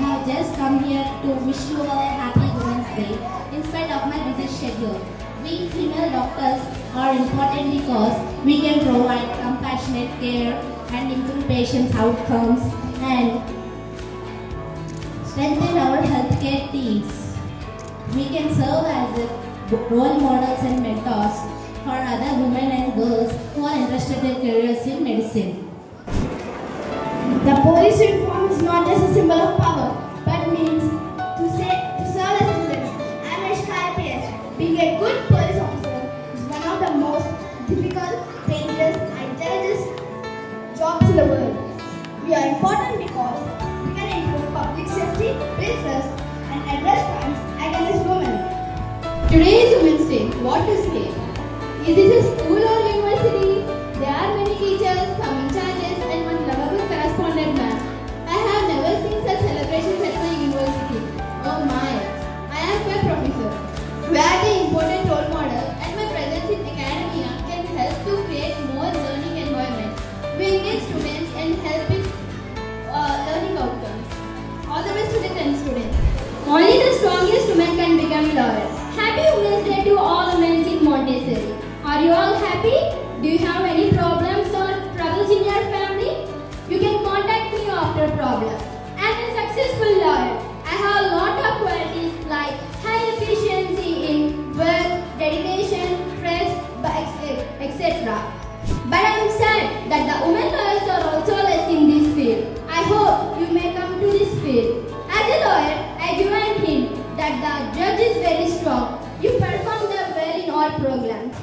have just come here to wish you all a happy Women's Day in spite of my busy schedule. We female doctors are important because we can provide compassionate care and improve patients' outcomes and strengthen our healthcare teams. We can serve as role models and mentors for other women and girls who are interested in careers in medicine. The police uniform is not just a symbol of power, but means to serve as citizens. I am Ashka IPS. Being a good police officer is one of the most difficult, dangerous, and dangerous jobs in the world. We are important because we can improve public safety, build trust, and address crimes against women. Today is Women's Day. What to say? Is this a school or university? There are many teachers, some in charges, and one lovable correspondent man. I have never seen such celebrations at my university. Oh my! I am a professor. We are the important role model, and my presence in academia can help to create more learning environment. We engage students and help in learning outcomes. All the best to the 10 students. Only the strongest women can become lawyers. Happy Women's Day to all women in Montessori. Are you all happy? Do you have any problems or troubles in your family? You can contact me after problems. I am a successful lawyer. I have a lot of qualities like high efficiency in work, dedication, trust, etc. But I am sad that the women lawyers are also less in this field. I hope you may come to this field. As a lawyer, I give a hint that the judge is very strong. You perform well in all programs.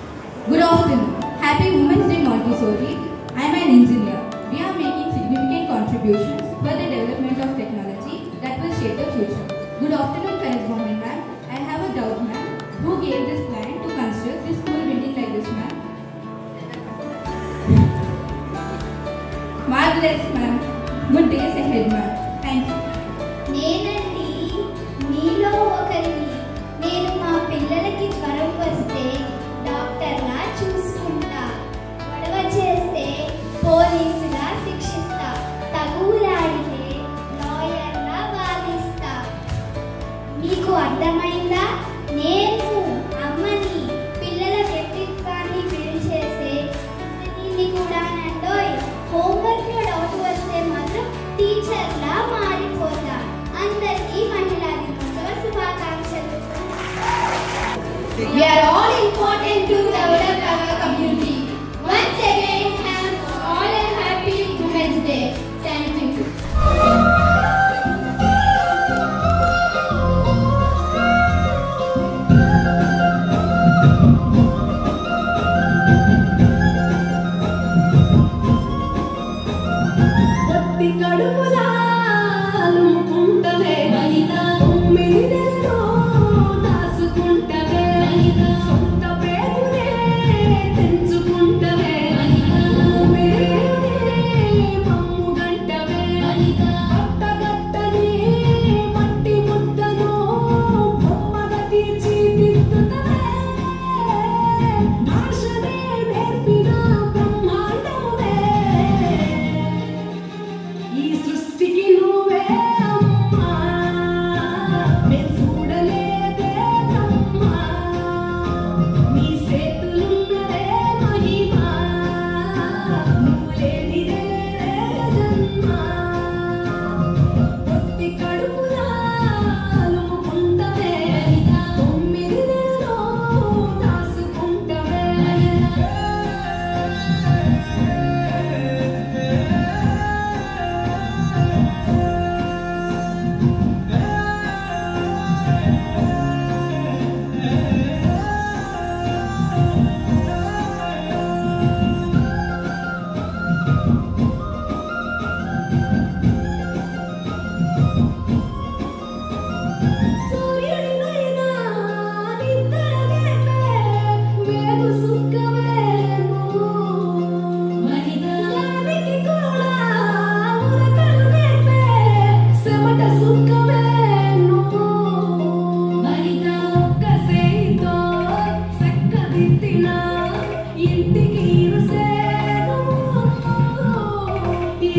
Good afternoon. Happy Women's Day Montessori. I am an engineer. We are making significant contributions for the development of technology that will shape the future. Good afternoon, correspondent ma'am. I have a doubt, ma'am. Who gave this plan to construct this school building like this, ma'am? Marvelous, ma'am. Good days ahead, ma'am. Thank you. నేనండి మీలో ఒకరిని. నేను మా పిల్లలకి జ్వరం వస్తే డాక్టర్లా చూసుకుంటా, గొడవ చేస్తే పోలీసులా శిక్షిస్తా, తగులాడితే లాయర్లా వాదిస్తా. మీకు అర్థమైందా? నేను అమ్మని, పిల్లల వ్యక్తిత్వాన్ని బిల్డ్ చేసే దీన్ని కూడా నండోయ్. హోంవర్క్లో డౌట్ వస్తే మాత్రం టీచర్లా మారిపోతా. అందరికీ మహిళా దినోత్సవ శుభాకాంక్షలు. We are all important to develop our community. Once again, have all a happy Women's Day. Thank you.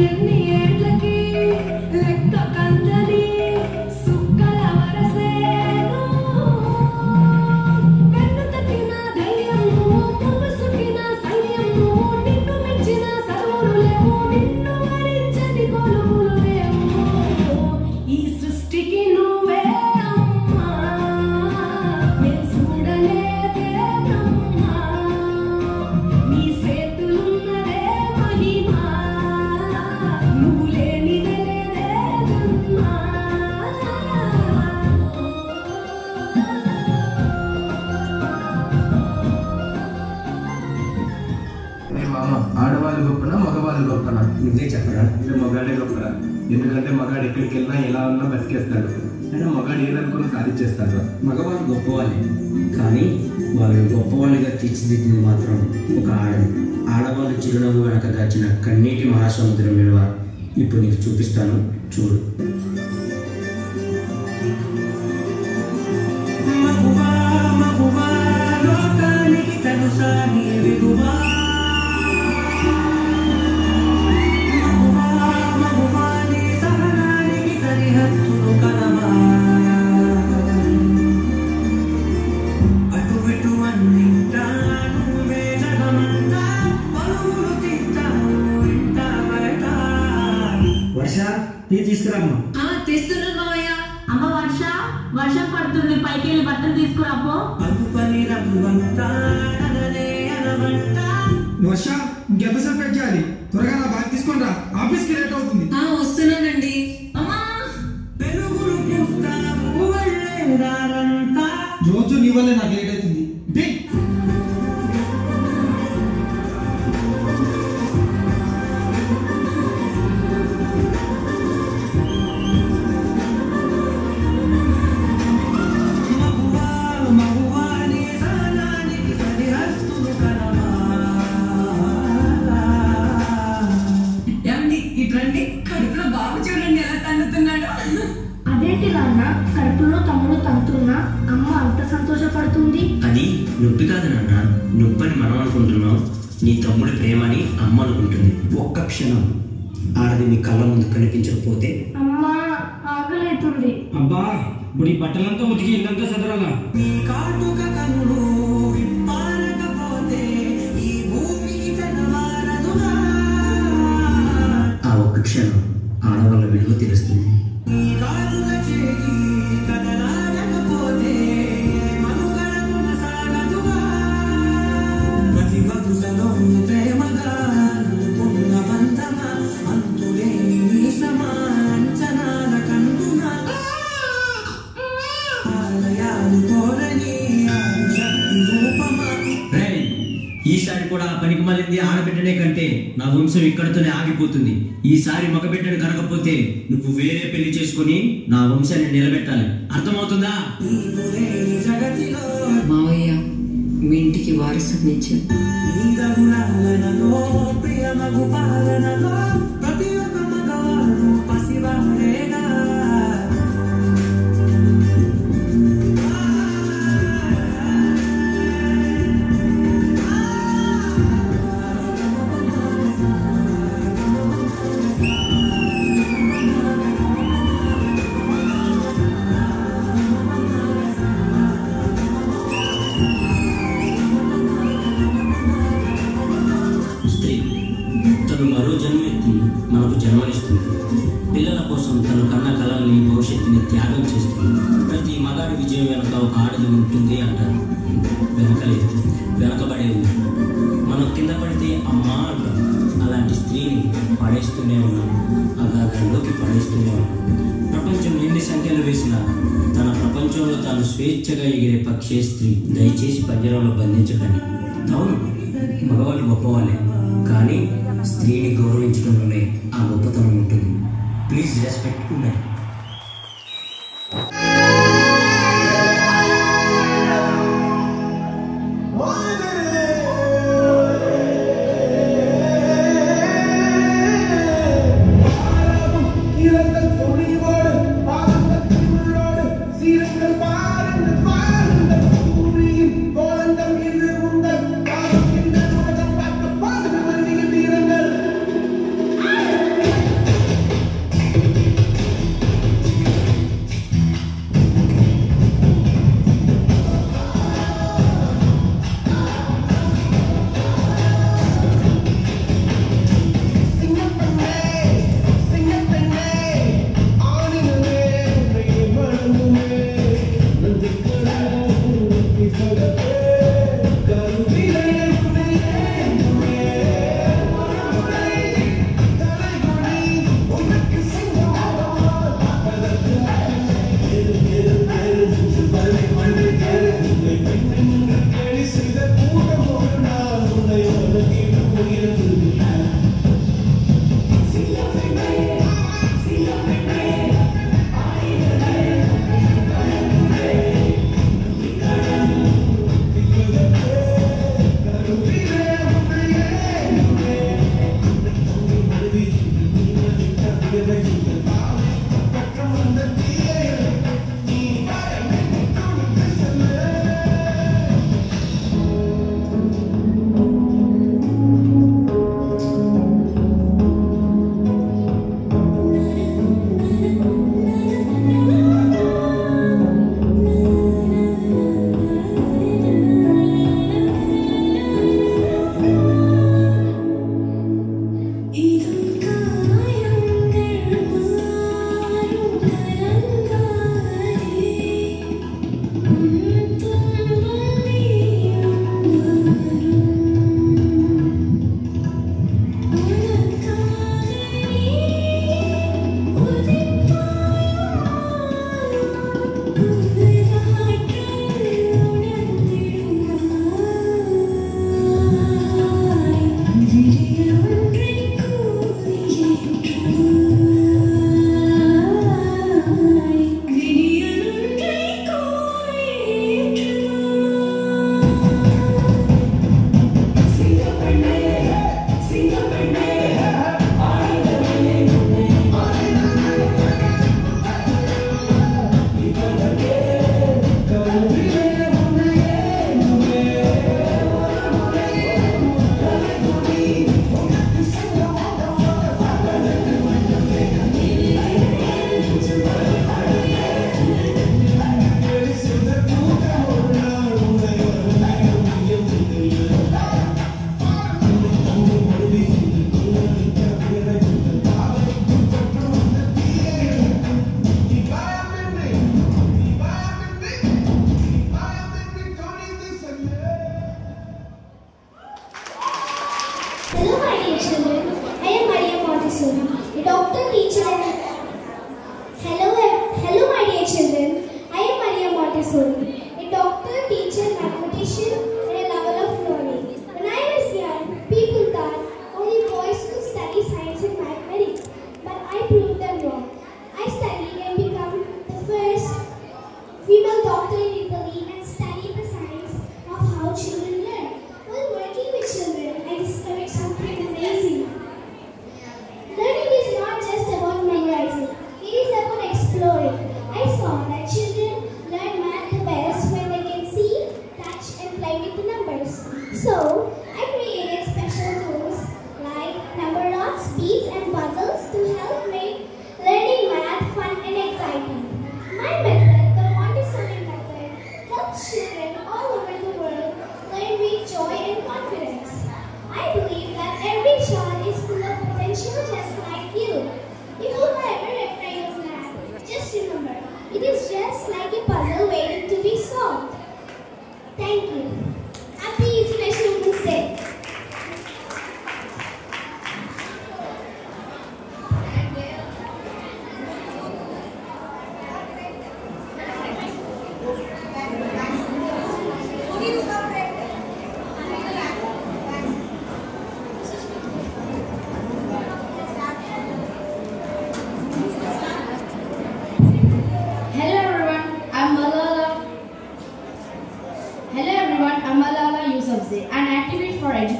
ఎన్ని ఏళ్ళకి లెక్క కందని ఎందుకంటే మగాడు ఎక్కడికి వెళ్ళినా ఎలా ఉన్నా బతికేస్తాడు. అయినా మగాడు ఏదనుకున్నా సాధించేస్తాడు. మగవాళ్ళు గొప్పవాళ్ళే, కానీ వాళ్ళని గొప్పవాళ్ళుగా తీర్చిదిద్దింది మాత్రం ఒక ఆడవాళ్ళు చిరునవ్వు వెనక దాచిన కన్నీటి మహాసముద్రం విలువ ఇప్పుడు నీకు చూపిస్తాను, చూడు. వర్ష, టీ తీసుకురామ్మా. తెస్తున్నాను మామయ్య. అమ్మ వర్ష, వర్షం పడుతుంది, పైకి వెళ్ళి బట్టలు తీసుకురాపో. వర్ష, ఇంకెంతసేపు వెయిట్ చేయాలి? త్వరగా నా బ్యాగ్ తీసుకొని రా, ఆఫీస్కి లేట్ అవుతుంది. వస్తున్నానండి. అమ్మా రోజు నీ వల్లే నాకు లేట్ అవుతుంది. కడుపులో బాబు చూడండి ఎలా తండుతున్నాడు. అదేంటి నాన్న, కడుపులో తమ్ముడు తంతున్నా అమ్మ అంత సంతోషపడుతుంది? అది నొప్పి కాదు నాన్న, నొప్పని మనం అనుకుంటున్నాం, నీ తమ్ముడి ప్రేమని అమ్మ అనుకుంటుంది. ఒక్క క్షణం ఆడది మీ కళ్ళ ముందు కనిపించకపోతే అమ్మా ఆకలేతుంది. అబ్బా, ఇప్పుడు ఈ బట్టలంతా ఉతికి ఇల్లంతా సదరాలా? ఆ ఒక్క క్షణం ఆడవాళ్ళ విలువ తెలుస్తుంది. ఈసారి కూడా పనికి మళ్ళీ ఆడబిడ్డనే కంటే నా వంశం ఇక్కడతోనే ఆగిపోతుంది. ఈసారి మగబిడ్డను కనకపోతే నువ్వు వేరే పెళ్లి చేసుకుని నా వంశాన్ని నిలబెట్టాలి, అర్థమవుతుందా? మావయ్య, మీ ఇంటికి వారసునిచ్చా. మరో జన్మెత్తి మనకు జన్మనిస్తుంది. పిల్లల కోసం తను కన్న కళల్ని, భవిష్యత్తుని త్యాగం చేస్తుంది. ప్రతి మగాడి విజయం వెనక ఒక ఆడది ఉంటుంది అంటారు. వెనకబడేది మనం కింద పడితే అమ్మా అంటాం. అలాంటి స్త్రీని పడేస్తూనే ఉన్నాం, అగాధంలోకి పడేస్తూనే ఉన్నాం. ప్రపంచం ఎన్ని సంఖ్యలు వేసినా తన ప్రపంచంలో తాను స్వేచ్ఛగా ఎగిరే పక్షే స్త్రీ. దయచేసి పంజరంలో బంధించకండి. అవును, మగవాళ్ళు గొప్పవాళ్ళే, కానీ స్త్రీని గౌరవించడంలోనే ఆ గొప్పతనం ఉంటుంది. Please respect women.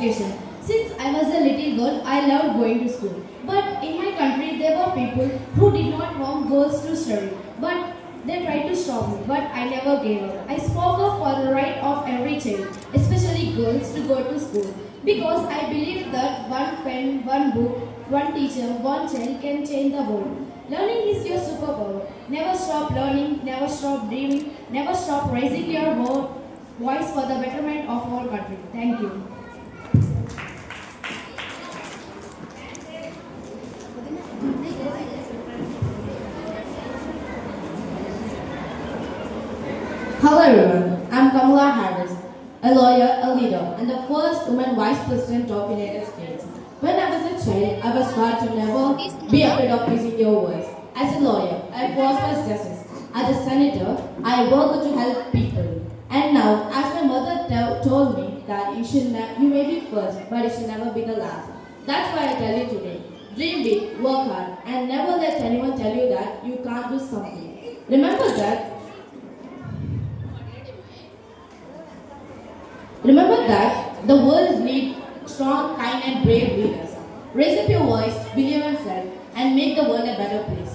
education. Since I was a little girl, I loved going to school. But in my country, there were people who did not want girls to study. But they tried to stop me, but I never gave up. I spoke up for the right of every child, especially girls, to go to school. Because I believe that one pen, one book, one teacher, one child can change the world. Learning is your superpower. Never stop learning, never stop dreaming, never stop raising your voice for the betterment of our country. Thank you. Hello everyone, I'm Kamala Harris, a lawyer, a leader, and the first woman vice president of the United States. When I was a child, I was taught to never be afraid of using your voice. As a lawyer, I fought for justice. As a senator, I worked to help people. And now, as my mother told me that you may be first, but it should never be the last. That's why I tell you today, dream big, work hard, and never let anyone tell you that you can't do something. Remember that the world needs strong, kind, and brave leaders. Raise up your voice, believe in yourself, and make the world a better place.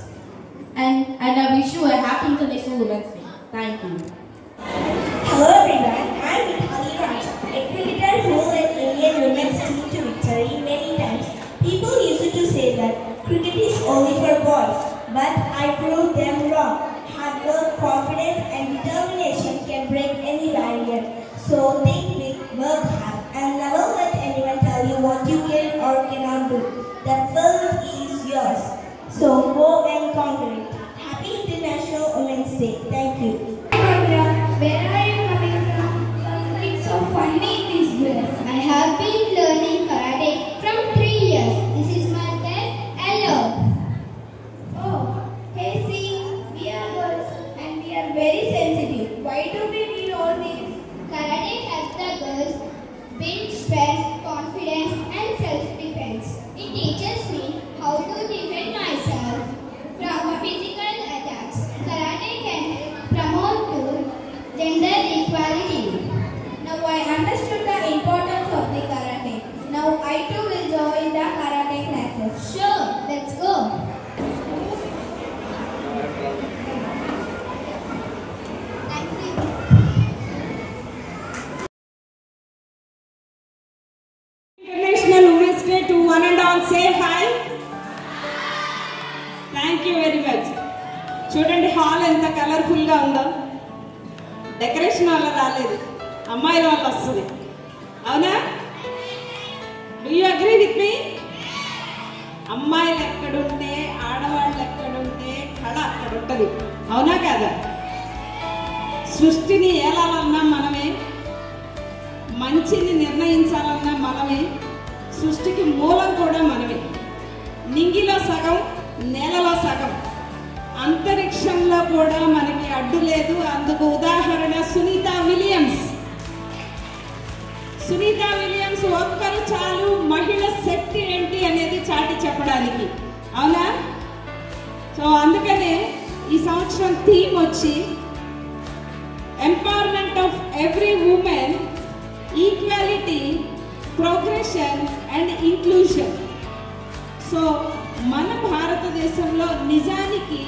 And I wish you a happy International Women's Day. Thank you. Hello everyone, I'm Mithali Raja, a cricketer who led Indian women's team to victory many times. People used to say that cricket is only for boys, but I proved them wrong. Hard work, confidence, and determination can break any barrier. So think big, work hard, and never let anyone tell you what you can or cannot do. The world is yours. So go and conquer it. Happy International Women's Day. Thank you. Where are you coming from? Something so funny these days. I have been learning karate from 3 years. This is my dad. Hello. Oh, hey, see, we are girls and we are very sensitive. Why do we need all this? Karate helps the girls build strength, confidence, and self-defense. It teaches me how to defend myself from physical attacks. Karate can help promote to gender equality. Now I understood the importance of the karate. Now I too will join the karate classes. Sure, let's go. International Women's Day to one and all. Say hi. Thank you very much. చూడండి hall ఎంత కలర్ఫుల్గా ఉందో. Decoration వల్ల రాలేదు, అమ్మాయిల వల్ల వస్తుంది. అవునా? Do you agree with me? అమ్మాయిలు ఎక్కడుంటే ఆడవాళ్ళు ఎక్కడుంటే కళ అక్కడ ఉంటుంది. అవునా కాదా? సృష్టిని ఏలాలన్నా మనమే, మంచిని నిర్ణయించాలన్నా మనమే, సృష్టికి మూలం కూడా మనమే. నింగిలో సగం, నేలలో సగం, అంతరిక్షంలో కూడా మనకి అడ్డు లేదు. అందుకు ఉదాహరణ సునీత విలియమ్స్. సునీత విలియమ్స్ ఒక్కరు చాలు మహిళ శక్తి ఏంటి అనేది చాటి చెప్పడానికి. అవునా? సో అందుకనే ఈ సంవత్సరం థీమ్ వచ్చి empowerment of every women, equality, progression and inclusion. So మన భారతదేశంలో నిజానికి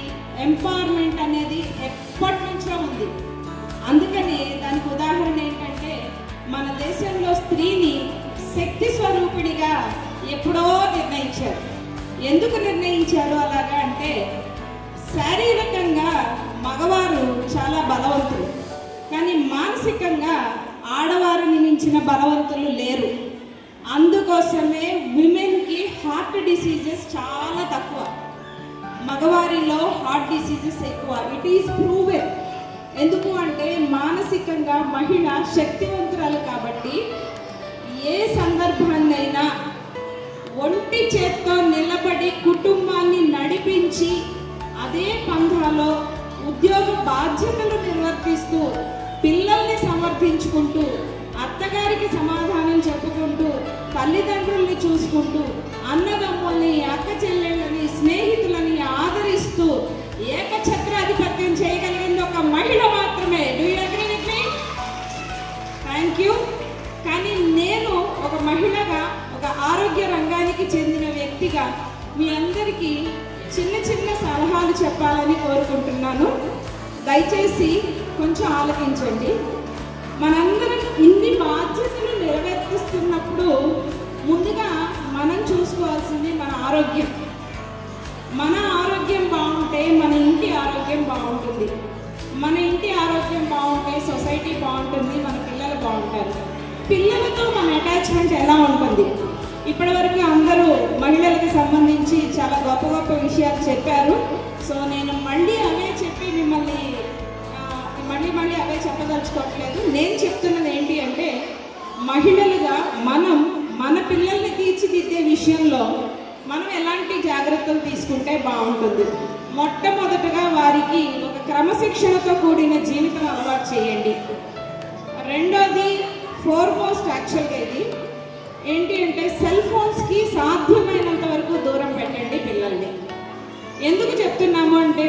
ఎంపవర్మెంట్ అనేది ఎప్పటి నుంచో ఉంది. అందుకనే దానికి ఉదాహరణ ఏంటంటే మన దేశంలో స్త్రీని శక్తి స్వరూపిడిగా ఎప్పుడో నిర్ణయించారు. ఎందుకు నిర్ణయించారు అలాగా అంటే శారీరకంగా మగవారు చాలా బలవంతులు, కానీ మానసికంగా ఆడవారిని మించిన బలవంతులు లేరు. అందుకోసమే విమెన్కి హార్ట్ డిసీజెస్ చాలా తక్కువ, మగవారిలో హార్ట్ డిసీజెస్ ఎక్కువ. It is proven. ఎందుకు అంటే మానసికంగా మహిళ శక్తివంతురాలు కాబట్టి ఏ సందర్భాన్నైనా ఒంటి చేత్తో నిలబడి కుటుంబాన్ని నడిపించి అదే పంథాలో ఉద్యోగ బాధ్యతలు నిర్వర్తిస్తూ పిల్లల్ని సమర్థించుకుంటూ అత్తగారికి సమాధానం చెప్పుకుంటూ తల్లిదండ్రుల్ని చూసుకుంటూ అన్నదమ్ముల్ని, అక్క చెల్లెళ్ళని, స్నేహితులని ఆదరిస్తూ ఏకఛత్రాధిపత్యం చేయగలిగింది ఒక మహిళ మాత్రమే. Do you agree with me? Thank you. కానీ నేను ఒక మహిళ ఫైనల్గా మీ అందరికీ చిన్న చిన్న సలహాలు చెప్పాలని కోరుకుంటున్నాను. దయచేసి కొంచెం ఆలోచించండి. మనందరం ఇన్ని బాధ్యతలు నెరవేర్తిస్తున్నప్పుడు ముందుగా మనం చూసుకోవాల్సింది మన ఆరోగ్యం. మన ఆరోగ్యం బాగుంటే మన ఇంటి ఆరోగ్యం బాగుంటుంది. మన ఇంటి ఆరోగ్యం బాగుంటే సొసైటీ బాగుంటుంది, మన పిల్లలు బాగుంటారు. పిల్లలతో మన అటాచ్మెంట్ ఎలా ఉంటుంది? ఇప్పటివరకు అందరూ మహిళలకు సంబంధించి చాలా గొప్ప గొప్ప విషయాలు చెప్పారు. సో నేను మళ్ళీ అవే చెప్పి మిమ్మల్ని మళ్ళీ అవే చెప్పదలుచుకోవట్లేదు. నేను చెప్తున్నది ఏంటి అంటే, మహిళలుగా మనం మన పిల్లల్ని తీర్చిదిద్దే విషయంలో మనం ఎలాంటి జాగ్రత్తలు తీసుకుంటే బాగుంటుంది. మొట్టమొదటగా వారికి ఒక క్రమశిక్షణతో కూడిన జీవితం అలవాటు చేయండి. రెండోది ఫోర్మోస్ట్ యాక్చువల్గా ఇది ఏంటి అంటే, సెల్ ఫోన్స్కి సాధ్యమైనంత వరకు దూరం పెట్టండి పిల్లల్ని. ఎందుకు చెప్తున్నాము అంటే,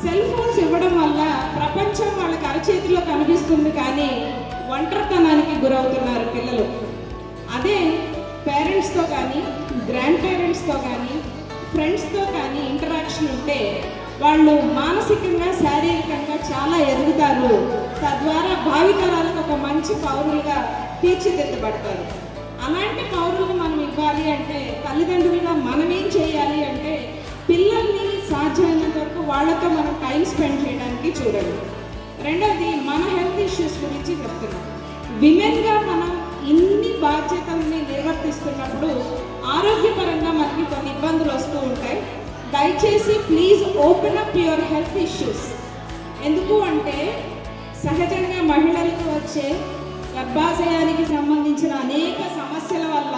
సెల్ ఫోన్స్ ఇవ్వడం వల్ల ప్రపంచం వాళ్ళకి అరచేతిలో కనిపిస్తుంది, కానీ ఒంటరితనానికి గురవుతున్నారు పిల్లలు. అదే పేరెంట్స్తో కానీ గ్రాండ్ పేరెంట్స్తో కానీ ఫ్రెండ్స్తో కానీ ఇంటరాక్షన్ ఉంటే వాళ్ళు మానసికంగా శారీరకంగా చాలా ఎదుగుతారు. తద్వారా భావితరాలకు ఒక మంచి పౌరులుగా తీర్చిదిద్దబడతారు. అలాంటి పౌరులను మనం ఇవ్వాలి అంటే తల్లిదండ్రులుగా మనం ఏం చేయాలి అంటే, పిల్లల్ని సాధ్యమైనంత వరకు వాళ్ళతో మనం టైం స్పెండ్ చేయడానికి చూడండి. రెండవది మన హెల్త్ ఇష్యూస్ గురించి చెప్తున్నాం. విమెన్గా మనం ఇన్ని బాధ్యతల్ని నిర్వర్తిస్తున్నప్పుడు ఆరోగ్యపరంగా మనకి కొన్ని ఇబ్బందులు వస్తూ ఉంటాయి. దయచేసి please open up your health issues. ఎందుకు అంటే, సహజంగా మహిళలకు వచ్చే గర్భాశయానికి సంబంధించిన అనేక సమస్యల వల్ల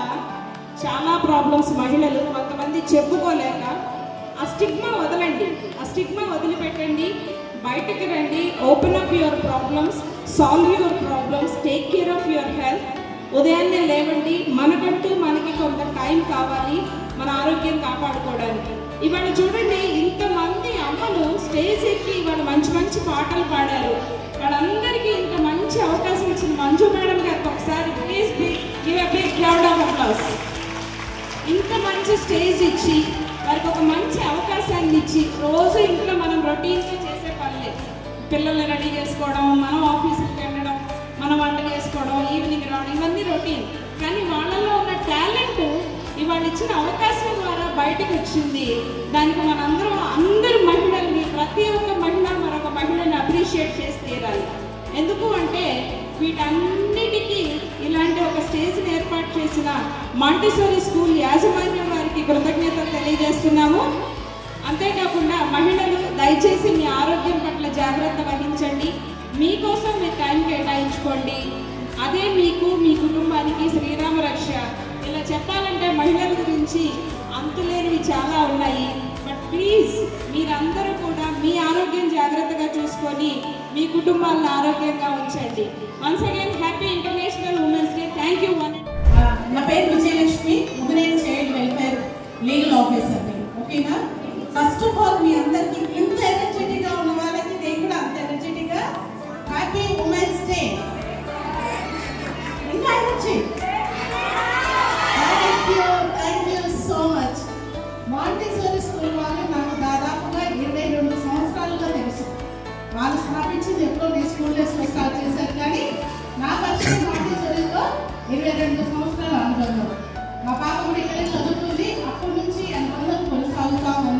చాలా ప్రాబ్లమ్స్ మహిళలు కొంతమంది చెప్పుకోలేక, ఆ స్టిగ్మా వదలండి, ఆ స్టిగ్మా వదిలిపెట్టండి, బయటకు రండి, open up your problems, solve your problems, take care of your health. ఉదయాన్నే లేవండి, మనకంటూ మనకి కొంత టైం కావాలి మన ఆరోగ్యం కాపాడుకోవడానికి. ఇవాళ చూడండి, ఇంతమంది అమ్మలు స్టేజ్ ఎక్కి ఇవాళ మంచి మంచి పాటలు పాడారు. వాళ్ళందరికీ ఇంత మంచి అవకాశం ఇచ్చిన మంజు మేడం గారికి ఒకసారి please give a big round of applause. ఇంత మంచి స్టేజ్ ఇచ్చి వారికి ఒక మంచి అవకాశాన్ని ఇచ్చి, రోజు ఇంట్లో మనం రొటీన్గా చేసే పనులే, పిల్లల్ని రెడీ చేసుకోవడం, మనం ఆఫీసుకి వెళ్ళడం, మనం వంట చేసుకోవడం, ఈవినింగ్ రావడం, ఇవన్నీ రొటీన్. కానీ వాళ్ళలో ఉన్న టాలెంట్ ఇవాళ ఇచ్చిన అవకాశం ద్వారా బయటకు వచ్చింది. దానికి అందరూ మహిళల్ని, ప్రతి ఒక్క మహిళ మరొక మహిళని అప్రిషియేట్ చేసి తీరాలి. ఎందుకు అంటే, వీటన్నిటికీ ఇలాంటి ఒక స్టేజ్ని ఏర్పాటు చేసిన మాంటిసోరీ స్కూల్ యాజమాన్యం వారికి కృతజ్ఞతలు తెలియజేస్తున్నాము. అంతేకాకుండా మహిళలు దయచేసి మీ ఆరోగ్యం పట్ల జాగ్రత్త వహించండి. మీకోసం మీరు టైం కేటాయించుకోండి. అదే మీకు, మీ కుటుంబానికి శ్రీరామ రక్ష. ఇలా చెప్పాలంటే మహిళల గురించి అంతులేనివి చాలా ఉన్నాయి. బట్ ప్లీజ్ మీరందరూ కూడా మీ ఆరోగ్యం జాగ్రత్తగా చూసుకొని మీ కుటుంబాలను ఆరోగ్యంగా ఉంచండి. Once again happy international women's day. Thank you. నా పేరు Vijayalakshmi, women and child welfare legal officer. ఓకేనా? ఫస్ట్ ఆఫ్ ఆల్ మీ అందరికి ఇంత ఎనర్జెటిక్గా ఉన్న వాళ్ళకి నేను కూడా అంత ఎనర్జెటిక్గా హ్యాపీ ఉమెన్స్ డే. ఇంకా energy. Thank you so much. Montessori school వాళ్ళు నాకు దాదాపుగా 22 సంవత్సరాలుగా తెలుసు. వాళ్ళు స్థాపించింది ఎప్పుడో నేను స్కూల్ డేస్లో స్టార్ట్ చేశారు, కానీ నా పరిచయం మాంటిసోరీలో 22 సంవత్సరాల అనుబంధం. మా పాప కూడా ఇక్కడే చదువుతుంది. అప్పటి నుంచి అనుబంధం కొనసాగుతూ ఉంది.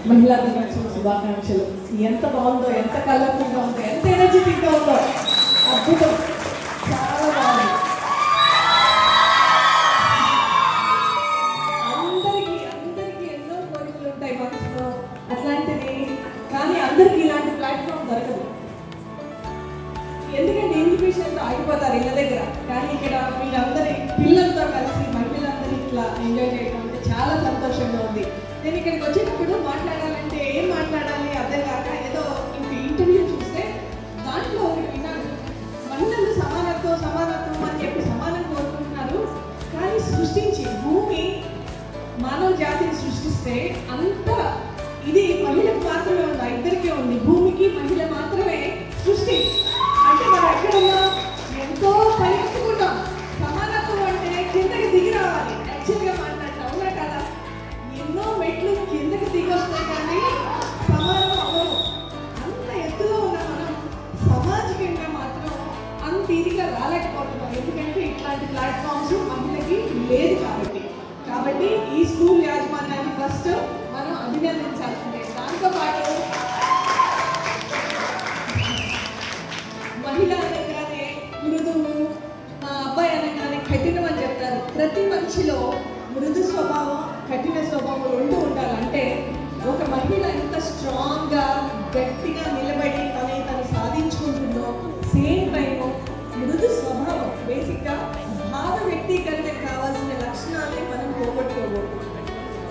మహిళా దినోత్సవ శుభాకాంక్షలు. ఎంత బాగుందో, ఎంత కలర్ఫుల్గా ఉందో, ఎంత ఎనర్జెటిక్గా ఉందో, అద్భుతం, చాలా బాగుంది. అందరికీ ఎన్నో కోరికలు ఉంటాయి మనసులో అట్లాంటిది, కానీ అందరికీ ఇలాంటి ప్లాట్ఫామ్ దొరకదు. ఎందుకంటే ఇన్విటేషన్తో ఆగిపోతారు ఇళ్ళ దగ్గర, కానీ ఇక్కడ వీళ్ళందరి పిల్లలతో కలిసి మహిళలందరూ ఇట్లా ఎంజాయ్ చేయడం అంటే చాలా సంతోషంగా ఉంది. నేను ఇక్కడికి వచ్చినప్పుడు మాట్లాడాలంటే ఏం మాట్లాడాలి అర్థం కాక ఏదో ఇంక ఇంటర్వ్యూ చూస్తే దాంట్లో ఒకటి విన్నాను, మహిళలు సమానత్వం అని చెప్పి సమానం కోరుకుంటున్నారు, కానీ సృష్టించి భూమి మానవ జాతిని సృష్టిస్తే అంత ఇది మహిళకు మాత్రమే ఉంది, ఇద్దరికే ఉంది, భూమికి మహిళ మాత్రమే సృష్టి. అంటే మనం ఎక్కడున్నా ఎంతో పైకెత్తుకుంటాం. సమానత్వం అంటే కిందకి దిగి రావాలి, యాక్చువల్గా మాట్లాడతాం, అవునా కదా? ఎన్నో మెట్లు కిందకి దిగి వస్తాయి కానీ సమానం అవ్వము. అంత ఎత్తులో ఉన్న మనం సామాజికంగా మాత్రం అంత ఇదిగా రాలేకపోతున్నాం, ఎందుకంటే ఇట్లాంటి ప్లాట్ఫామ్స్ మహిళకి లేదు కాబట్టి ఈ స్కూల్ యాజమాన్యాన్ని ఫస్ట్ మనం అభినందించాల్సిందే. దాంతోపాటు మహిళ అనగానే మృదువు, మా అబ్బాయి అనగానే కఠినం అని చెప్తారు. ప్రతి మనిషిలో మృదు స్వభావం, కఠిన స్వభావం రెండు ఉండాలంటే ఒక మహిళ ఎంత స్ట్రాంగ్గా గట్టిగా నిలబడి తను సాధించుకుంటుందో, సేమ్ టైం మృదు స్వభావం, బేసిక్గా భావ వ్యక్తీకరణకు కావాల్సిన లక్షణాలే మనం పోగొట్టుకోకూడదు.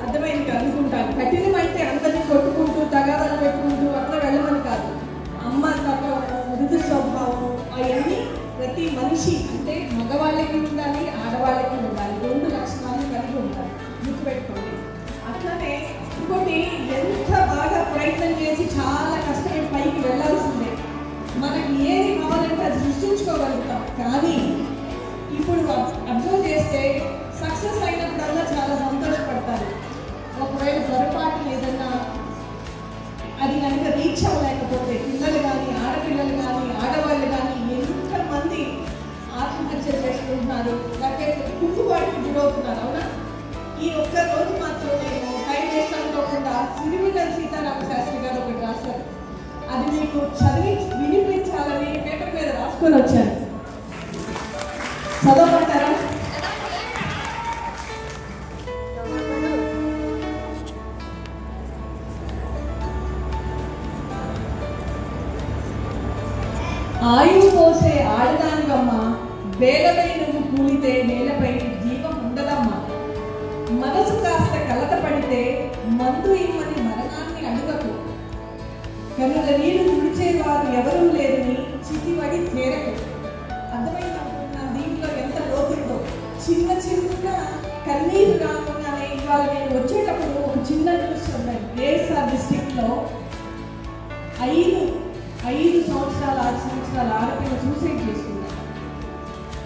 అర్థమైంది అనుకుంటాను. కఠినం అంటే అందరినీ కొట్టుకుంటూ తగాదాలు పెట్టుకుంటూ అట్లా వెళ్ళమని కాదు. అమ్మ తత్వం, మృదు స్వభావం, అవన్నీ ప్రతి మనిషి అంటే మగవాళ్ళకి ఉండాలి, ఆడవాళ్ళకి ఉండాలి, రెండు లక్షణాలు కలిగి ఉండాలి, గుర్తుపెట్టుకోండి. అట్లానే ఇంకోటి, ఎంత బాగా ప్రయత్నం చేసి చాలా కష్టపడి పైకి వెళ్ళాల్సిందే. మనకి ఏది కావాలంటే అది సృష్టించుకోగలుగుతాం, కానీ ఇప్పుడు అబ్జర్వ్ చేస్తే సక్సెస్ అయినప్పుడల్లా చాలా సంతోషపడతారు. ఒకవేళ పొరపాటు ఏదన్నా అది కనుక రీచ్ అవ్వలేకపోతే పిల్లలు కానీ, ఆడపిల్లలు కానీ, ఆడవాళ్ళు కానీ ఎంతమంది ఆత్మహత్య చేసుకుంటున్నారు, లేకపోతే కుంగుబాటుకు గురవుతున్నారు, అవునా? ఈ ఒక్క రోజు మాత్రం నేను టైం వేస్ట్ అనుకోకుండా సిరివెన్నెల సీతారామ శాస్త్రి గారు ఒకటి రాశారు. అది మీకు చదివి వినిపించాలని పేపర్ మీద రాసుకొని వచ్చాను. చదవమంటారా? ఆయువు పోసే ఆడదానివమ్మ, వేలపై నువ్వు కూలితే నేలపై జీవం ఉండదమ్మా. మనసు కాస్త కలత పడితే మందు ఇమ్మని మరణాన్ని అడుగకు. కనుక నీరు తుడిచేవారు ఎవరూ లేరని చితివడి చేరకు. అర్థమైనా దీంట్లో ఎంత లోతుందో. చిన్న కన్నీరు రాకుండానే ఇవాళ నేను వచ్చేటప్పుడు ఒక చిన్న న్యూస్ ఉన్నాయి. ఏఎస్ఆర్ డిస్ట్రిక్ట్లో 5 సంవత్సరాల 6 సంవత్సరాల ఆడపిల్ల సూసైడ్ చేసుకున్నారు.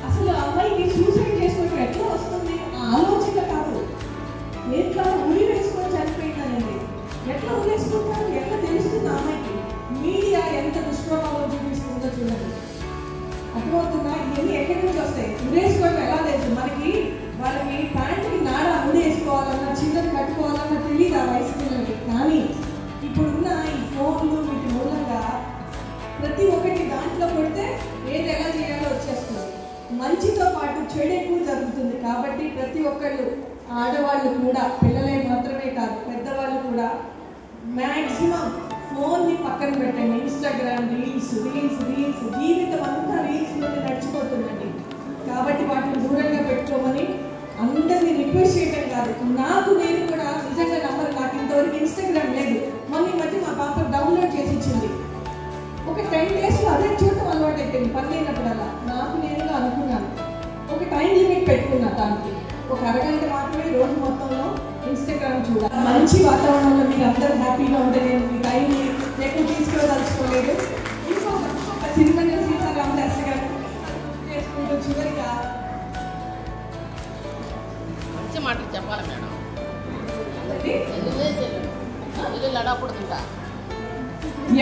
అసలు అమ్మాయికి సూసైడ్ చేసుకోవడం ఎట్లా వస్తుంది? ఆలోచన కాదు, ఎట్లా ఉరి వేసుకొని చనిపోయిందనేది. ఎట్లా ఉరేసుకుంటారు, ఎట్లా తెలుస్తుంది అమ్మాయికి? మీడియా ఎంత దుష్ప్రభావం చూపిస్తుందో చూడండి. అర్థమవుతుందా? ఇవన్నీ ఎక్కడి నుంచి వస్తాయి? ఉరేసుకోవడం ఎలా తెలుసు మనకి? వాళ్ళకి ప్యాంటుకి నాడ ఉరేసుకోవాలన్నా, చిన్నది కట్టుకోవాలన్నా తెలియదు ఆ వయసు పిల్లలకి. కానీ ఇప్పుడున్న ఈ ఫోన్లు వీటి మూలంగా ప్రతి ఒక్కటి దాంట్లో కొడితే ఏది ఎలా చేయాలో వచ్చేస్తుంది. మంచితో పాటు చెడు ఎక్కువ జరుగుతుంది. కాబట్టి ప్రతి ఒక్కళ్ళు, ఆడవాళ్ళు కూడా, పిల్లలే మాత్రమే కాదు పెద్దవాళ్ళు కూడా మ్యాక్సిమం ఫోన్ని పక్కన పెట్టండి. ఇన్స్టాగ్రామ్ రీల్స్, జీవితం అంతా రీల్స్లోనే నడిచిపోతుందండి. కాబట్టి వాటిని దూరంగా పెట్టుకోమని అందరినీ రిక్వెస్ట్ చేయడం కాదు, నేను కూడా నిజంగా నమ్మరు. నాకు ఇంతవరకు ఇన్స్టాగ్రామ్ లేదు. మొన్న ఈ మధ్య మా పాప డౌన్లోడ్ చేసి ఇచ్చింది. ఒక 10 daysలో అదే చూడటం అలవాటు అయిపోయింది. పని లేనప్పుడల్లా నేనుగా అనుకున్నాను, ఒక టైం లిమిట్ పెట్టుకున్నా. దానికి ఒక అరగంట మాత్రమే రోజు మొత్తంలో ఇన్స్టాగ్రామ్ చూడాలి. మంచి వాతావరణంలో మీరు అందరూ హ్యాపీగా ఉంటే నేను మీ టైంని ఎక్కువ తీసుకోదలుచుకోలేదు. ఇంకొక సిరివెన్నెల సీతారామ శాస్త్రి గారు చేసుకుంటూ చివరిగా మంచి మాటలు చెప్పాలి మేడం.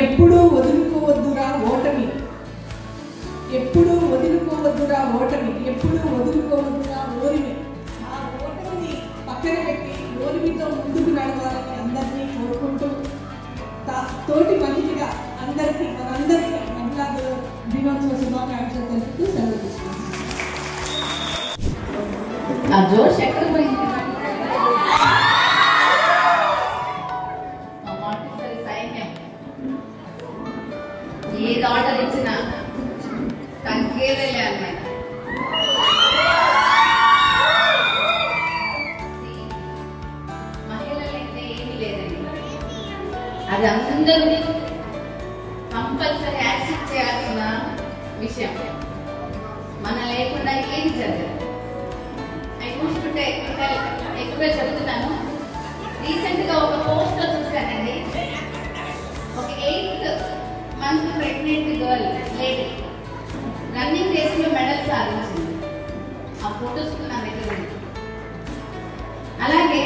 ఎప్పుడూ వదులుకోవద్దురా ఓటమి, ఎప్పుడూ వదులుకోవద్దురా ఓటమి, ఎప్పుడూ వదులుకోవద్దురా ఓరిమి. ఆ ఓటమిని పక్కన పెట్టి ఓరిమితో ముందుకు నడవాలని అందరినీ కోరుకుంటూ తోటి మహిళగా అందరికీ మనందరికీ మహిళా దినోత్సవ శుభాకాంక్షలు తెలుపుతూ సెలవు తీసుకుంటాం. ఆ జోష్ ఎక్కడ పోయింది? మా మాంటిసరీ సైన్యం ఏది ఆర్డర్ ఇచ్చినా తగ్గేదేలే అన్నమాట. మహిళలైతే ఏమీ లేదండి, అది అందరూ కంపల్సరీ యాక్సెప్ట్ చేయాల్సిన విషయం. మన లేకుండా ఏది జరగదు. చూసుకుంటే ఎక్కువ చెప్తున్నాను. రీసెంట్ గా ఒక పోస్ట్ లో చూశానండి. ఒక 8th month pregnant girl lady running race లో మెడల్ సాధించింది. ఆ ఫోటోస్ నా దగ్గర ఉంది. అలాగే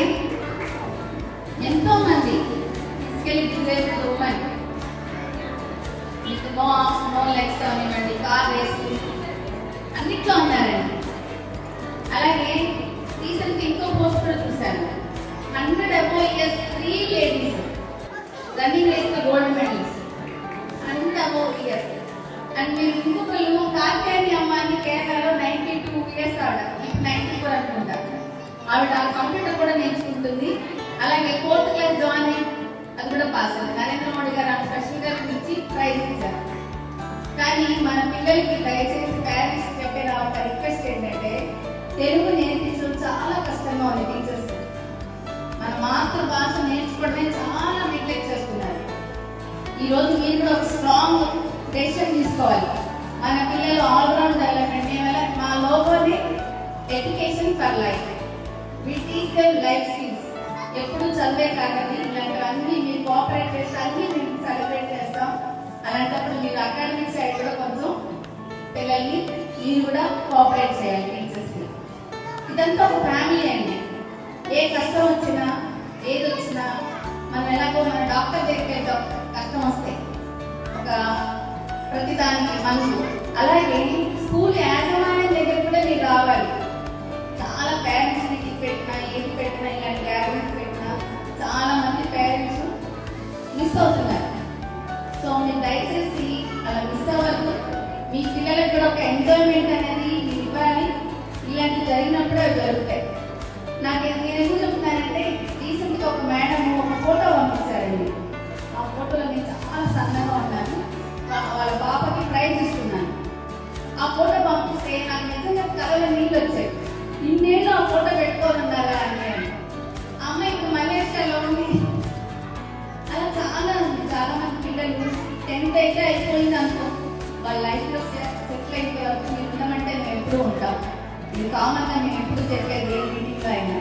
ఎంతో మంది physically disabled women with no arms no legs అవనివ్వండి, కార్ రేస్ అన్నిట్లో ఉన్నారండి. అలాగే రీసెంట్ ఇంకో పోస్ట్ కూడా చూశాను. 100 above years 3 ladies running race లో gold medals 100 above years. And మీరు ఇంకొకళ్ళు కాకేని అమ్మాయి కేరళలో 92 years ఆవిడ, ఇప్పుడు 94 అనుకుంటా. ఆవిడ కంప్యూటర్ కూడా నేర్చుకుంటుంది. అలాగే 4th class జాయిన్ అయ్యి అది కూడా పాస్ అయింది. నరేంద్ర మోడీ గారు ఆమె స్పెషల్ గా పిలిచి ప్రైజ్ ఇచ్చారు. కానీ మన పిల్లలకి దయచేసి పేరెంట్స్ చెప్పే ఒక రిక్వెస్ట్ ఏంటంటే, తెలుగు నేర్పించడం చాలా కష్టంగా ఉంది టీచర్స్. మన మాతృభాష నేర్చుకోవడమే చాలా నెగ్లెక్ట్ చేస్తున్నారు. ఈరోజు మీరు కూడా ఒక స్ట్రాంగ్ డెసిషన్ తీసుకోవాలి. మన పిల్లలు ఆల్రౌండ్ డెవలప్మెంట్. మేము మా లోగోని education for life, we teach them life skills. ఎప్పుడు చదివే కాదండి, ఇలాంటివన్నీ మీరు కోఆపరేట్ చేస్తే అన్ని మేము సెలబ్రేట్ చేస్తాం. అలాంటప్పుడు మీరు అకాడమిక్ సైడ్ కూడా కొంచెం పిల్లల్ని మీరు కూడా కోఆపరేట్ చేయాలి టీచర్స్. ఇదంతా ఒక ఫ్యామిలీ అండి. ఏ కష్టం వచ్చినా ఏది వచ్చినా మనం ఎలాగో మన డాక్టర్ దగ్గరికి వెళ్తాం కష్టం వస్తే, ఒక ప్రతిదానికి మనకు. అలాగే స్కూల్ యాజమాన్యం దగ్గర కూడా మీరు రావాలి. చాలా పేరెంట్స్ మీటింగ్ పెట్టినా ఏది పెట్టినా ఇలాంటి గ్యాదరింగ్స్ పెట్టినా చాలా మంది పేరెంట్స్ మిస్ అవుతున్నారు. సో మీరు దయచేసి అలా మిస్ అవ్వద్దు. మీ పిల్లలకు కూడా ఒక ఎంజాయ్మెంట్ అనేది మీరు ఇవ్వాలి. ఇలాంటివి జరిగినప్పుడే అవి జరుగుతాయి. నేను ఎందుకు చెప్తున్నానంటే, రీసెంట్ గా ఒక మేడం ఒక ఫోటో పంపించారండి. ఆ ఫోటోలో నేను చాలా సన్నగా ఉన్నాను, వాళ్ళ పాపకి ప్రైజ్ ఇస్తున్నాను. ఆ ఫోటో పంపిస్తే నాకు నిజంగా కళ్ళలో నీళ్ళు వచ్చాయి. ఇన్నేళ్ళు ఆ ఫోటో పెట్టుకోనున్నారా అని. ఆ అమ్మాయి ఇప్పుడు మలేషియాలో ఉంది. అలా చాలా మంది పిల్లలు 10th అయితే అయిపోయింది అనుకో, వాళ్ళ లైఫ్ లో సెటిల్ అయిపోయే వరకు మీరు ఉండమంటే మేము ఎప్పుడూ ఉంటాం. ఇది కామన్ గా మేము ఎప్పుడు చెప్పేది ఏ మీటింగ్ లో అయినా.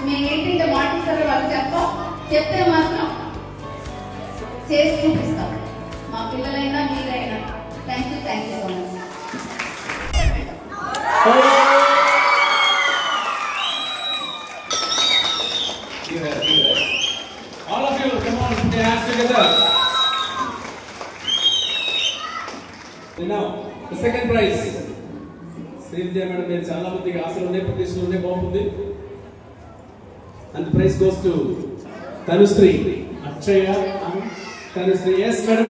మేము ఏంటంటే మాటిస్తారు వాళ్ళు చెప్తే మాత్రం చేసి చూపిస్తాం. మా పిల్లలైనా మీరైనా. Thank you so much. All of you, come on, put your hands together. Now, the second prize. Srividya madam మీరు చాలా మందికి ఆశలు ఉన్నాయి, ప్రతిష్టలు ఉన్నాయి, బాగుంది. And the prize goes to Tanushree, Akshaya and Tanushree. Yes, madam.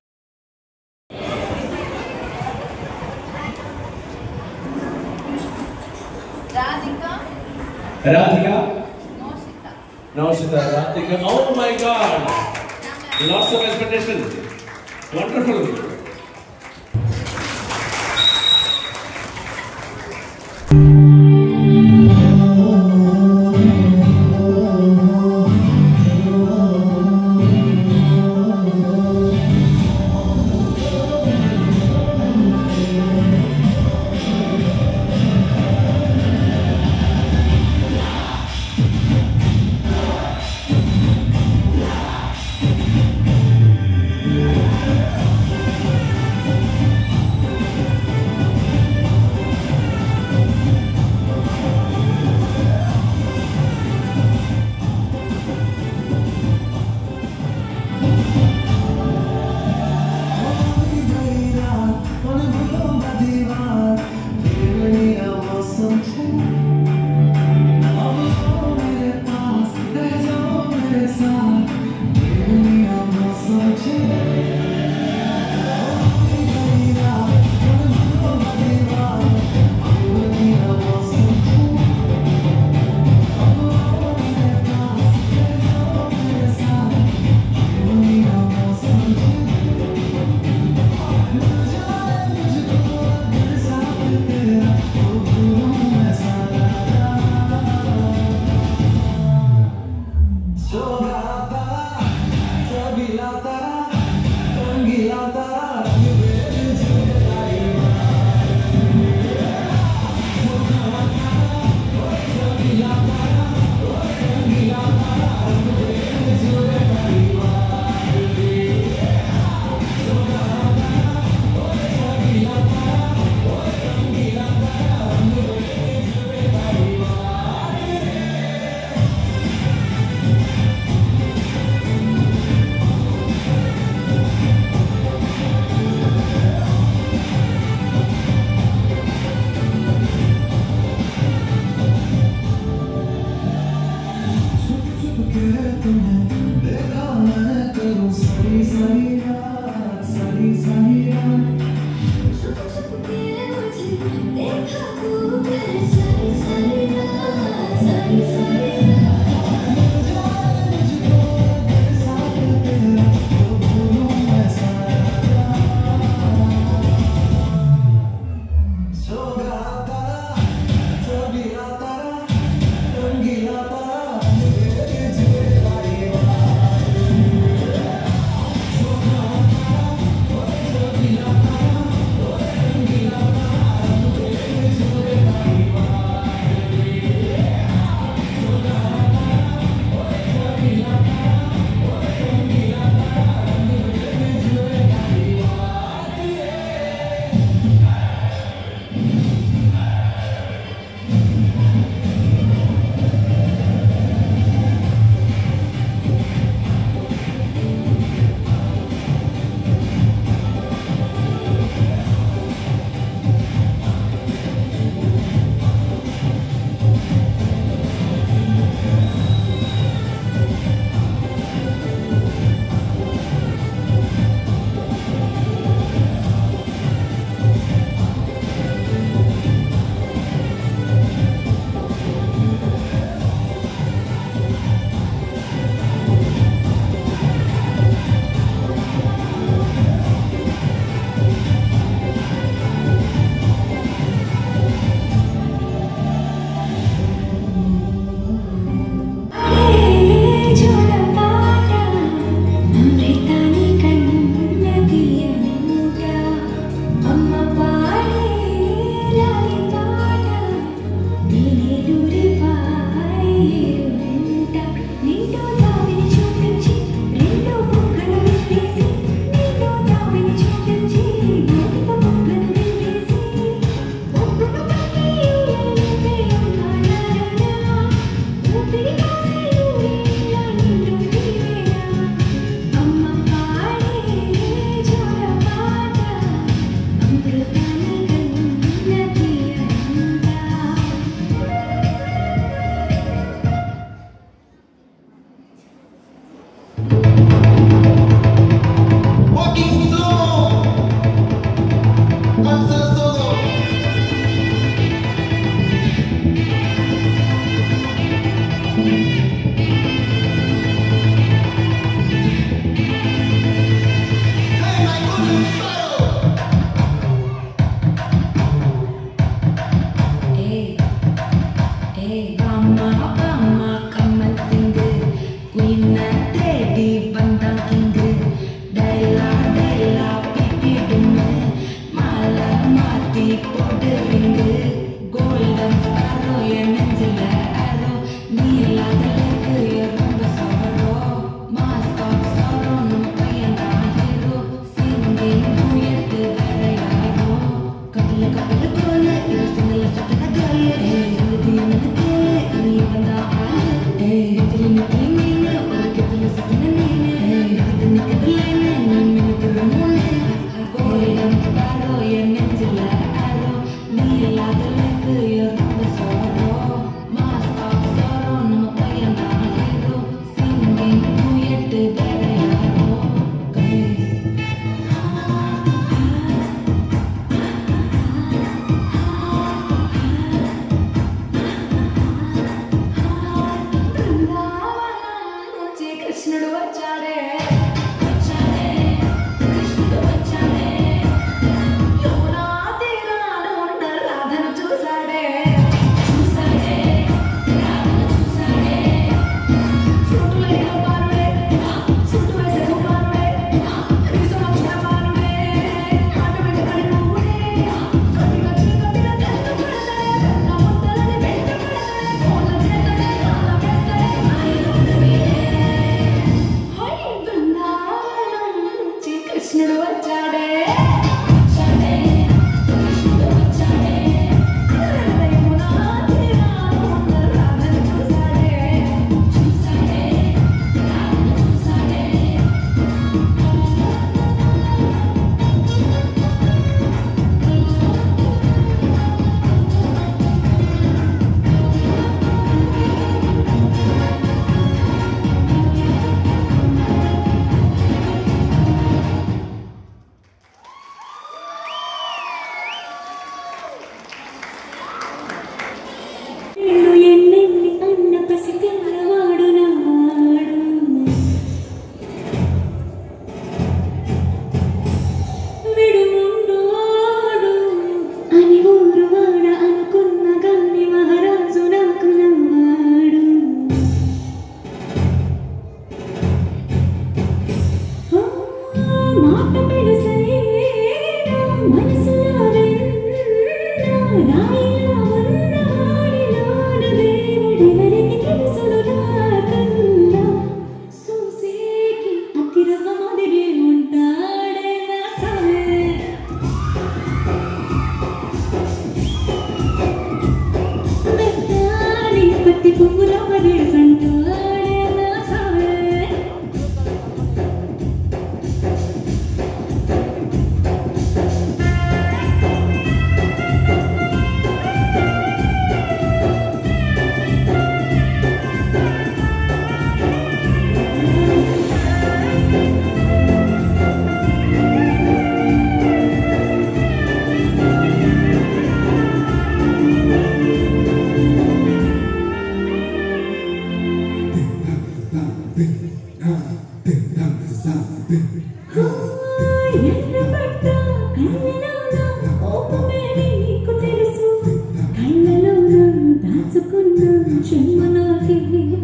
Radhika. Naushita. Radhika. Oh my God. Lots of expectation. Wonderful.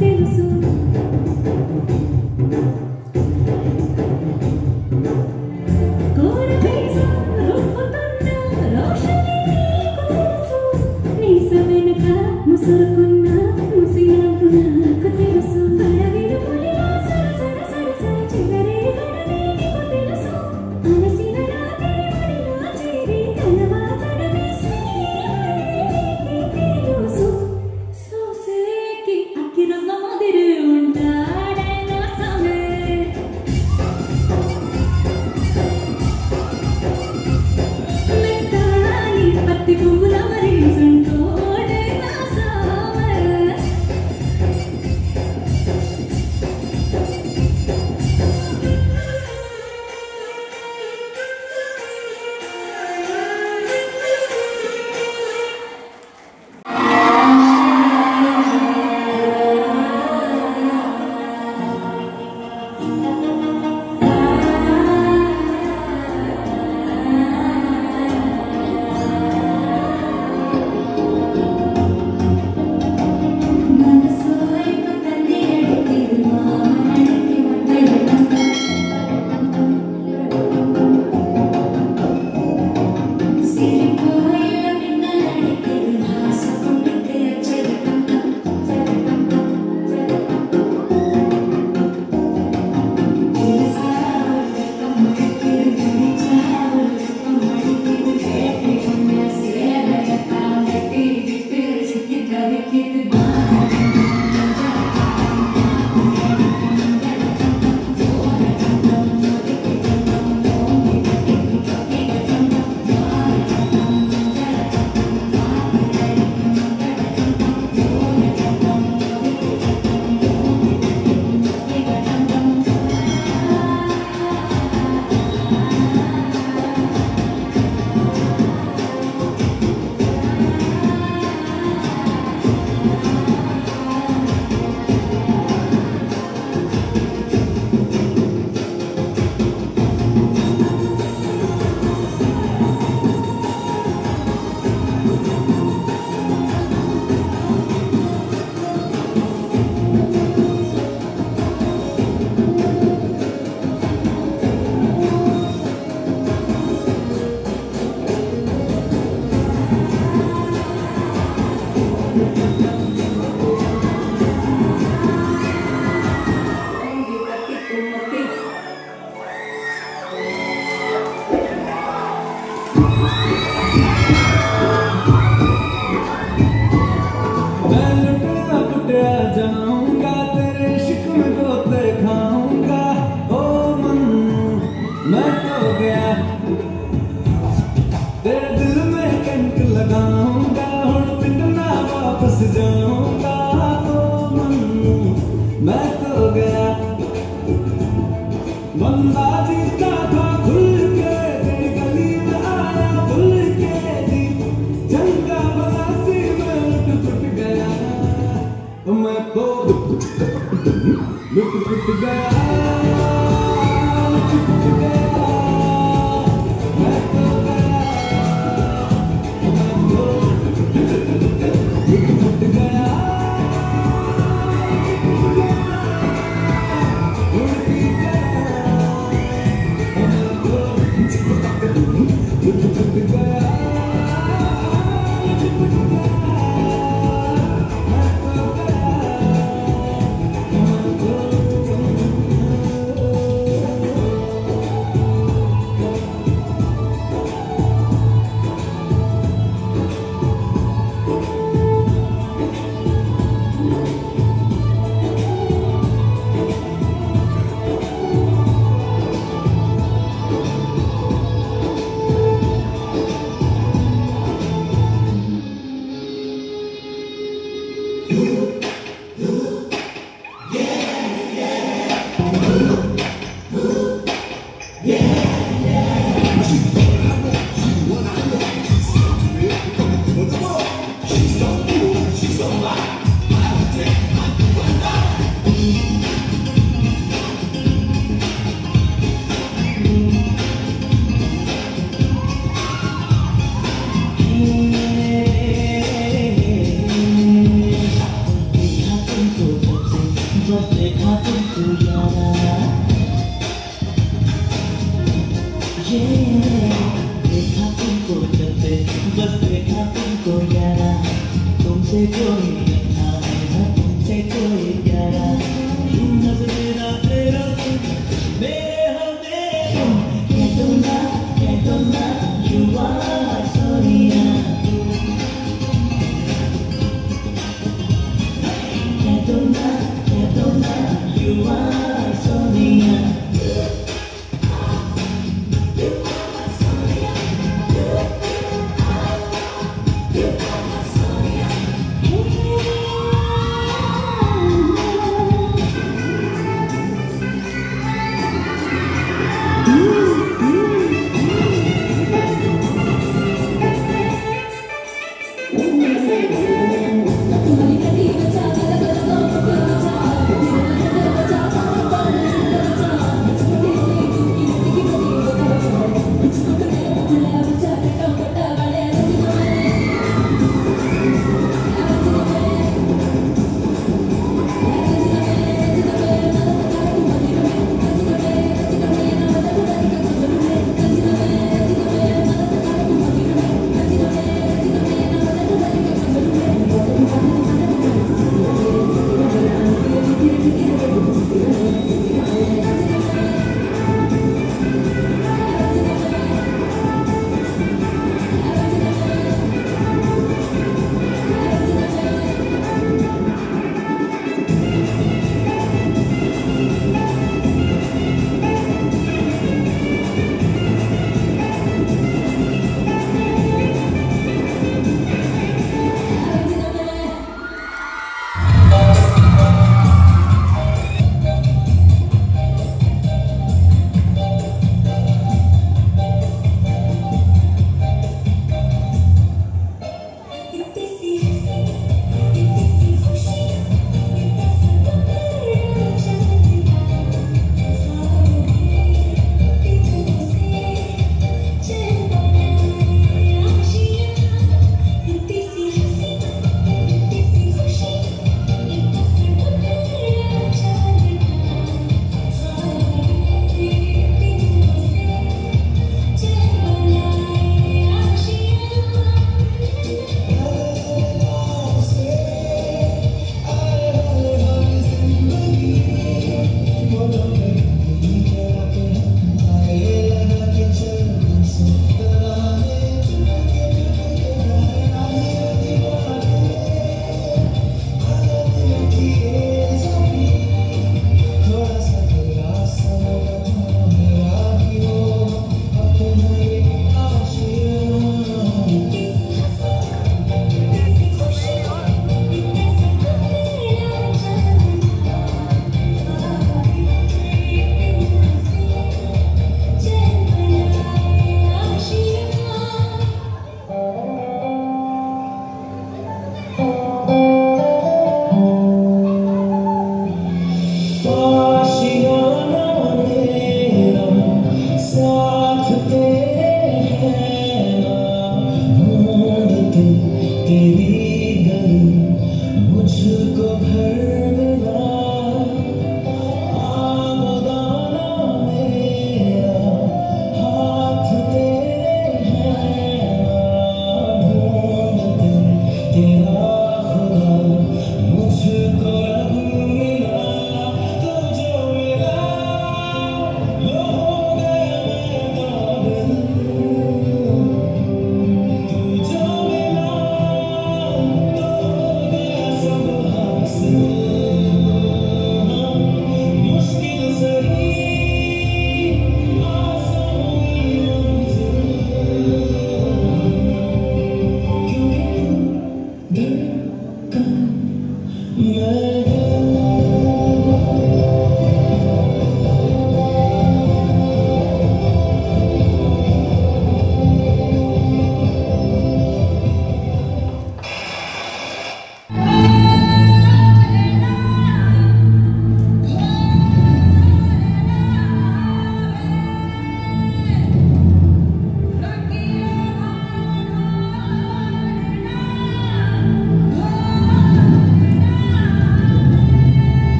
తెలుసు बंदा जीता था खुल के तेरी गली में आया भूल के जी जंगा बना सी में लुट गया मैं तो लुट गया Hey,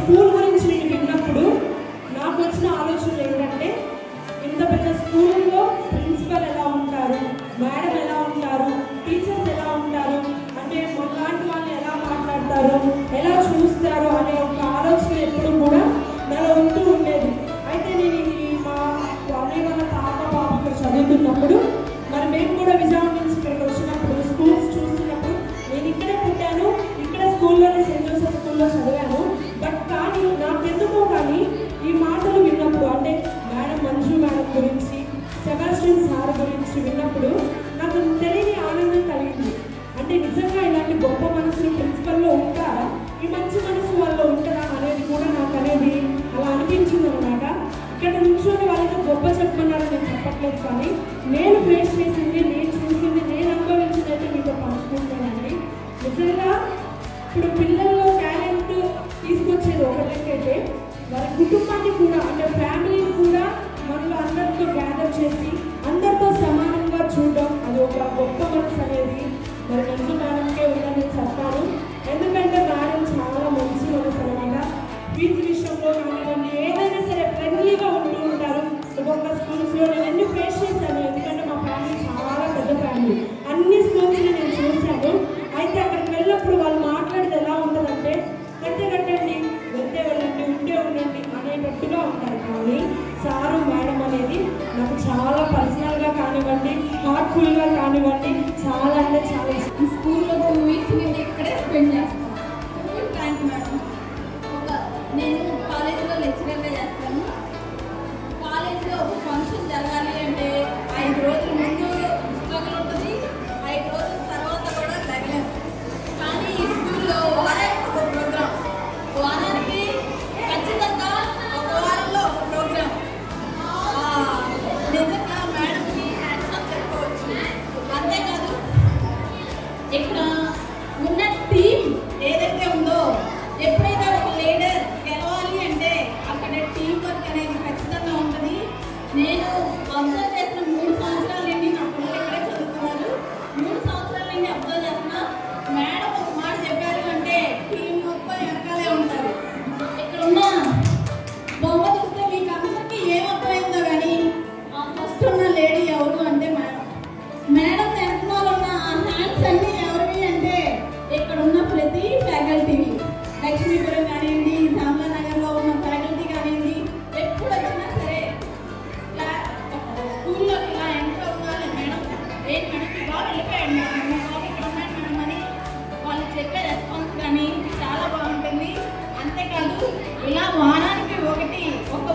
స్కూల్ గురించి నేను విన్నప్పుడు నాకు వచ్చిన ఆలోచనలు ఏంటంటే, ఇంత పెద్ద స్కూల్లో ప్రిన్సిపల్ ఎలా ఉంటారు, మేడం ఎలా ఉంటారు, టీచర్స్ ఎలా ఉంటారు, అంటే మనలాంటి వాళ్ళని ఎలా మాట్లాడతారు, ఎలా చూస్తారు అనే ఒక ఆలోచన ఎప్పుడు కూడా నాలో ఉంటూ ఉండేది. అయితే నేను మా అన్నయ్య వాళ్ళ తాత బాబు చదువుతున్నప్పుడు, మరి మేము కూడా విజయవాడ నుంచి ఇక్కడికి వచ్చినప్పుడు స్కూల్స్ చూస్తున్నప్పుడు, నేను ఇక్కడే పుట్టాను, ఇక్కడ స్కూల్లోనే సెయింట్ జోసెఫ్ స్కూల్లో చదివాను. బట్ కానీ నాకెందుకో కానీ ఈ మాటలు విన్నప్పుడు, అంటే మేడం మంజు మేడం గురించి, సెబాస్టియన్ సార్ గురించి విన్నప్పుడు నాకు తెలియని ఆనందం కలిగింది. అంటే నిజంగా ఇలాంటి గొప్ప మనసులు ప్రిన్సిపల్లో ఉంటారా, ఈ మంచి మనసు వాళ్ళు ఉంటారా అనేది కూడా నాకు అనేది అలా అనిపించింది అనమాట. ఇక్కడ నుంచొని వాళ్ళతో గొప్ప చెప్పమన్నారని నేను చెప్పట్లేదు, కానీ నేను ఫేస్ చేసింది, నేను చూసింది, నేను అనుభవించింది అయితే మీతో పంచుకుంటానండి. నిజంగా ఇప్పుడు పిల్లల్లో టాలెంట్ తీసుకొచ్చేది ఒకటైతే వారి కుటుంబాన్ని కూడా, అంటే ఫ్యామిలీని కూడా మనలో అందరితో గ్యాదర్ చేసి అందరితో సమానంగా చూడడం, అది ఒక గొప్ప మనసు అనేది మరి మంచి మేడంకే ఉందని చెప్తాను. ఎందుకంటే మేడం చాలా మంచి మనసు అనమాట. ఫీజు విషయంలో కానివ్వండి, ఏదైనా సరే ఫ్రెండ్లీగా ఉంటూ ఉంటారు. ఒక్కొక్క స్కూల్స్లో నేను ఎన్ని ఫేస్ చేశాను, ఎందుకంటే మా ఫ్యామిలీ చాలా పెద్ద ఫ్యామిలీ, అన్ని స్కూల్స్ని నేను చూశాను. అయితే అక్కడికి వెళ్ళినప్పుడు వాళ్ళు మాట్లాడితే ఎలా ఉంటుందంటే, కట్టండి, వెళ్తే వెళ్ళండి, ఉంటే ఉండండి అనేటట్టుగా ఉంటారు. కానీ సారు మేడం అనేది నాకు చాలా పర్సనల్గా కానివ్వండి, హార్ట్ఫుల్గా కానివ్వండి, చాలా అంటే చాలా ఇష్టం. ఈ స్కూల్లో 2 వీక్స్ నేను ఇక్కడే స్పెండ్ చేస్తాను. Thank you madam. నేను కాలేజీలో లెక్చరర్గా చేస్తాను. కాలేజీలో ఒక ఫంక్షన్ జరగాలి అంటే 5 రోజుల ముందు స్ట్రగుల్ ఉంటుంది, 5 రోజుల తర్వాత కూడా తగ్గలేదు. కానీ ఈ స్కూల్లో వారానికి ఒక ప్రోగ్రామ్, వారానికి ఖచ్చితంగా ఒక వారంలో ఒక ప్రోగ్రామ్. నిజంగా మేడంకి హ్యాట్స్ ఆఫ్ చెప్పుకోవచ్చు. అంతేకాదు ఇక్కడ ఉన్న టీం ఏదైతే ఉందో, ఎప్పుడైతే ఒక లీడర్ గెలవాలి అంటే అక్కడ టీం వర్క్ అనేది ఖచ్చితంగా ఉంటుంది. నేను అబ్జర్వ్ చేసిన 3 సంవత్సరాల నుండి నా పిల్లలు ఇక్కడే చదువుతున్నారు. 3 సంవత్సరాల నుండి అబ్జర్వ్ చేస్తున్నా, మేడం ఒక మాట చెప్పారు అంటే టీం మొత్తం వెనకాలే ఉంటారు. ఇక్కడ ఉన్న బొమ్మ చూస్తే మీకు అందరికీ ఏమర్థమైందో కానీ ఫస్ట్ ఉన్న లేడీ ఎవరు అంటే మేడం. మేడం వెనకాల ఉన్న ఆ హ్యాండ్స్ అన్నీ ఎవరివి అంటే ఇక్కడ ఉన్న ప్రతి ఫ్యాకల్టీవి, లక్ష్మీపురం కానివ్వండి, సాంబానగర్లో ఉన్న ఫ్యాకల్టీ కానివ్వండి, ఎప్పుడు వచ్చినా సరే స్కూల్లోకి ఇలా ఎంటర్ అవ్వాలి మేడం, ఏంటి మేడం బాగా వెళ్ళిపోయాడు మేడం, బాగా ఇక్కడ ఉన్నాడు మేడం అని వాళ్ళు చెప్పే రెస్పాన్స్ కానీ చాలా బాగుంటుంది. అంతేకాదు ఇలా వారానికి ఒక